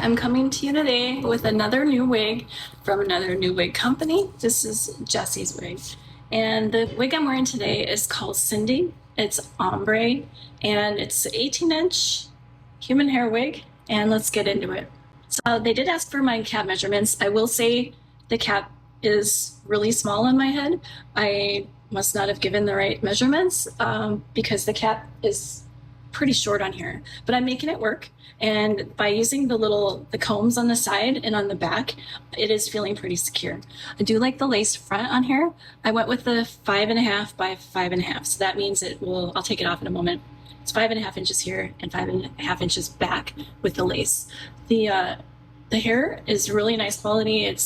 I'm coming to you today with another new wig from another new wig company. This is Jessie's wig. And the wig I'm wearing today is called Cindy. It's ombre and it's an 18-inch human hair wig. And let's get into it. So they did ask for my cap measurements. I will say the cap is really small on my head. I must not have given the right measurements because the cap is pretty short on here, but I'm making it work. And by using the combs on the side and on the back, it is feeling pretty secure. I do like the lace front on here. I went with the 5.5 by 5.5. So that means I'll take it off in a moment. It's 5.5 inches here and 5.5 inches back with the lace. The hair is really nice quality.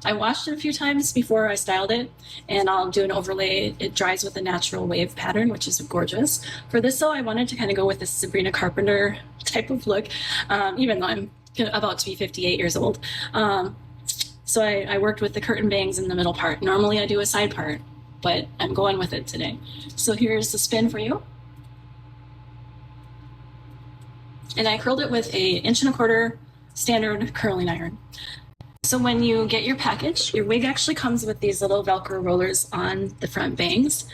I washed it a few times before I styled it, and I'll do an overlay. It dries with a natural wave pattern, which is gorgeous. For this, though, I wanted to kind of go with this Sabrina Carpenter type of look, even though I'm about to be 58 years old. So I worked with the curtain bangs in the middle part. Normally I do a side part, but I'm going with it today. So here's the spin for you. And I curled it with a 1.25 inch standard curling iron. So when you get your package, your wig actually comes with these little Velcro rollers on the front bangs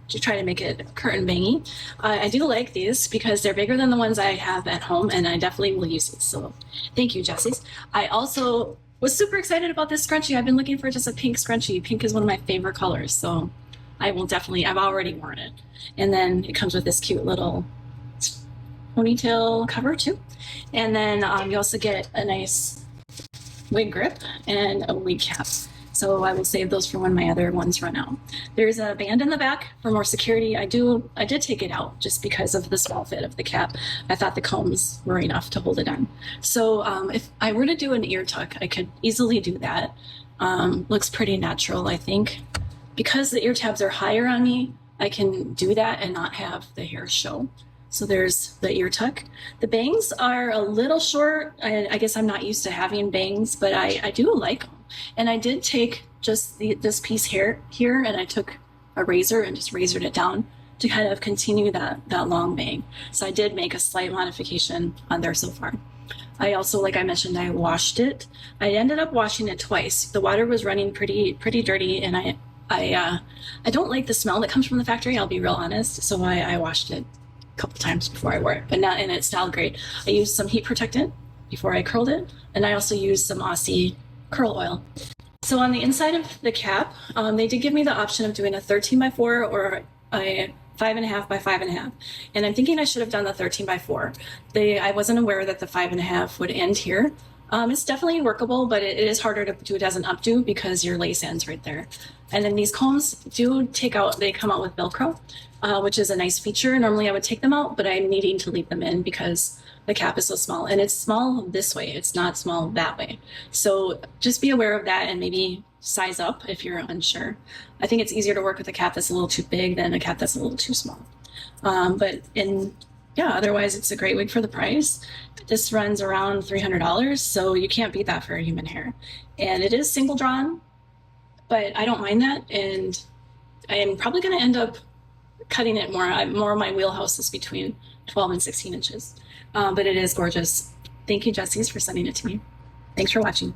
to try to make it curtain bangy. I do like these because they're bigger than the ones I have at home, and I definitely will use these. So thank you, Jessie's. I also was super excited about this scrunchie. I've been looking for just a pink scrunchie. Pink is one of my favorite colors, so I've already worn it. And then it comes with this cute little ponytail cover too. And then you also get a nice wig grip and a wig cap. So I will save those for when my other ones run out. There's a band in the back for more security. I did take it out just because of the small fit of the cap. I thought the combs were enough to hold it on. So if I were to do an ear tuck, I could easily do that. Looks pretty natural, I think. Because the ear tabs are higher on me, I can do that and not have the hair show. So there's the ear tuck. The bangs are a little short. I guess I'm not used to having bangs, but I do like them. And I did take just this piece here, and I took a razor and just razored it down to kind of continue that long bang. So I did make a slight modification on there so far. I also, like I mentioned, I washed it. I ended up washing it twice. The water was running pretty dirty, and I don't like the smell that comes from the factory, I'll be real honest. So I washed it couple times before I wore it, and it styled great. I used some heat protectant before I curled it, and I also used some Aussie curl oil. So on the inside of the cap, they did give me the option of doing a 13 by 4 or a 5.5 by 5.5, and I'm thinking I should have done the 13 by 4. I wasn't aware that the 5.5 would end here. It's definitely workable, but it is harder to do it as an updo because your lace ends right there. And then these combs they come out with Velcro, which is a nice feature. Normally I would take them out, but I'm needing to leave them in because the cap is so small, and it's small this way. It's not small that way. So just be aware of that and maybe size up if you're unsure. I think it's easier to work with a cap that's a little too big than a cap that's a little too small. Otherwise it's a great wig for the price. This runs around $300, so you can't beat that for a human hair. And it is single drawn, but I don't mind that, and I am probably going to end up cutting it more. More of my wheelhouse is between 12 and 16 inches. But it is gorgeous. Thank you, Jessie's, for sending it to me. Thanks for watching.